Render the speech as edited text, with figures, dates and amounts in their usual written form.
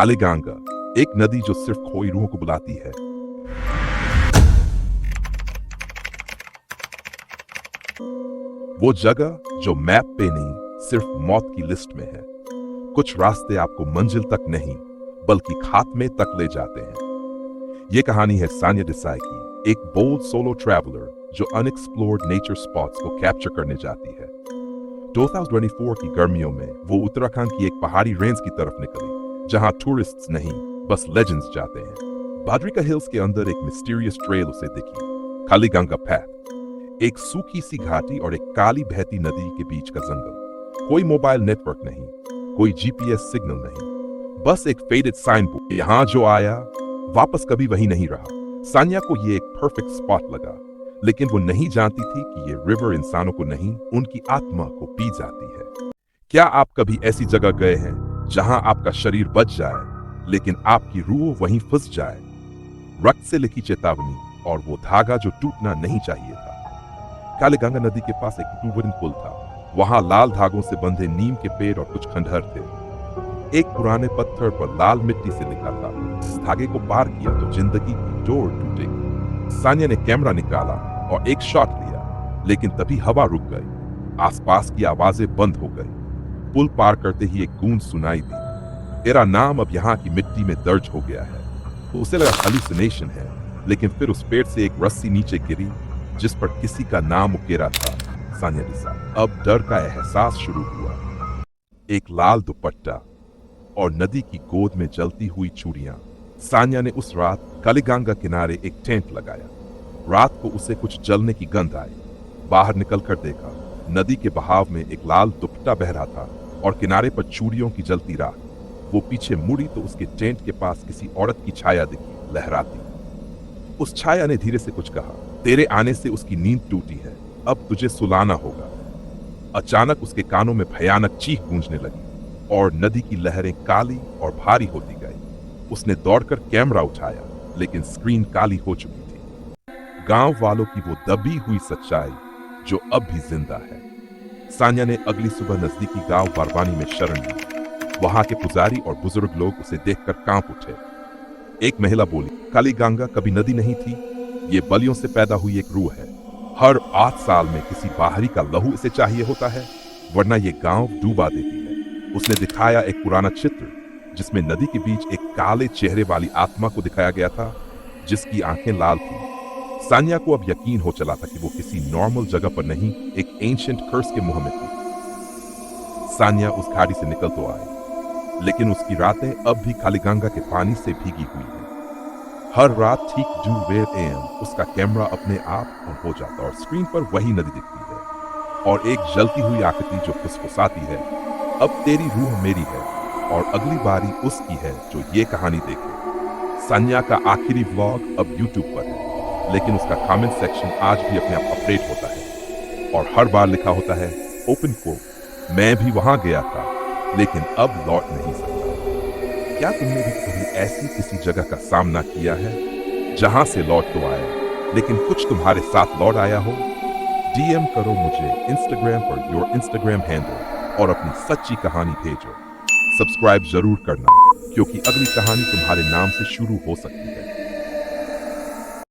खालिगंगा, एक नदी जो सिर्फ खोई रूहों को बुलाती है। वो जगह जो मैप पे नहीं, सिर्फ मौत की लिस्ट में है। कुछ रास्ते आपको मंजिल तक नहीं, बल्कि खात्मे तक ले जाते हैं। ये कहानी है सानिया देसाई की, एक बोल्ड सोलो ट्रैवलर जो अनएक्सप्लोर्ड नेचर स्पॉट्स को कैप्चर करने जाती है। 2024 की गर्मियों में वो उत्तराखंड की एक पहाड़ी रेंज की तरफ निकली, जहां टूरिस्ट्स नहीं, बस लेजेंड्स जाते हैं। बाद्रिका हिल्स के अंदर एक मिस्टीरियस ट्रेल उसे दिखी, खालिगंगा पैथ। एक सूखी सी घाटी और एक काली बहती नदी के बीच का जंगल। कोई मोबाइल नेटवर्क नहीं, कोई जीपीएस सिग्नल नहीं, बस एक फेडेड साइन बोर्ड। यहाँ जो आया वापस कभी वही नहीं रहा। सानिया को ये एक परफेक्ट स्पॉट लगा, लेकिन वो नहीं जानती थी कि ये रिवर इंसानों को नहीं, उनकी आत्मा को पी जाती है। क्या आप कभी ऐसी जगह गए हैं जहां आपका शरीर बच जाए, लेकिन आपकी रूह वहीं फंस जाए? रक्त से लिखी चेतावनी और वो धागा जो टूटना नहीं चाहिए था। खालिगंगा नदी के पास एक वुडन पुल था। वहां लाल धागों से बंधे नीम के पेड़ और कुछ खंडहर थे। एक पुराने पत्थर पर लाल मिट्टी से लिखा था, इस धागे को पार किया तो जिंदगी की डोर टूटेगी। सानिया ने कैमरा निकाला और एक शॉट लिया, लेकिन तभी हवा रुक गई। आसपास की आवाजें बंद हो गई। पुल पार करते ही एक गूंज सुनाई दी, तेरा नाम अब यहाँ की मिट्टी में दर्ज हो गया है। तो उसे लगा हेलुसिनेशन है, लेकिन फिर उस पेड़ से एक रस्सी नीचे गिरी जिस पर किसी का नाम उकेरा था, सानिया देसाई। अब डर का एहसास शुरू हुआ। एक लाल दुपट्टा और नदी की गोद में जलती हुई चूड़ियां। सानिया ने उस रात खालिगंगा किनारे एक टेंट लगाया। रात को उसे कुछ जलने की गंध आई। बाहर निकलकर देखा, नदी के बहाव में एक लाल दुपट्टा बह रहा था और किनारे पर चूड़ियों की जलती राख। वो पीछे मुड़ी तो उसके टेंट के पास किसी औरत की छाया दिखी, लहराती। उस छाया ने धीरे से कुछ कहा, तेरे आने से उसकी नींद टूटी है, अब तुझे सुलाना होगा। अचानक उसके कानों में भयानक चीख गूंजने लगी और नदी की लहरें काली और भारी होती गई। उसने दौड़कर कैमरा उठाया, लेकिन स्क्रीन काली हो चुकी थी। गांव वालों की वो दबी हुई सच्चाई जो अब भी जिंदा है। सानिया ने अगली सुबह नजदीकी गांव बारवानी में शरण ली। वहां के पुजारी और बुजुर्ग लोग उसे देखकर कांप उठे। एक महिला बोली, खालिगंगा कभी नदी नहीं थी, ये बलियों से पैदा हुई एक रूह है। हर 8 साल में किसी बाहरी का लहू इसे चाहिए होता है, वरना ये गांव डूबा देती है। उसने दिखाया एक पुराना चित्र जिसमें नदी के बीच एक काले चेहरे वाली आत्मा को दिखाया गया था, जिसकी आंखें लाल थी। सानिया को अब यकीन हो चला था कि वो किसी नॉर्मल जगह पर नहीं, एक एंशिएंट कर्स के मुंह में थी। सानिया उस घाटी से निकल तो आई, लेकिन उसकी रातें अब भी खालिगंगा के पानी से भीगी हुई हैं। हर रात ठीक 2 AM उसका कैमरा अपने आप ऑन हो जाता और स्क्रीन पर वही नदी दिखती है और एक जलती हुई आकृति जो फुसफुसाती है, अब तेरी रूह मेरी है और अगली बारी उसकी है जो ये कहानी देखे। सानिया का आखिरी व्लॉग अब YouTube पर है, लेकिन उसका कमेंट सेक्शन आज भी अपने आप अपडेट होता है और हर बार लिखा होता है, ओपन को, मैं भी वहां गया था, लेकिन अब लौट नहीं सकता। क्या तुमने भी कभी ऐसी किसी जगह का सामना किया है जहां से लौट तो आया, लेकिन कुछ तुम्हारे साथ लौट आया हो? DM करो मुझे Instagram per your Instagram handle और अपनी सच्ची कहानी भेजो। सब्सक्राइब जरूर करना, क्योंकि अगली कहानी तुम्हारे नाम से शुरू हो सकती है।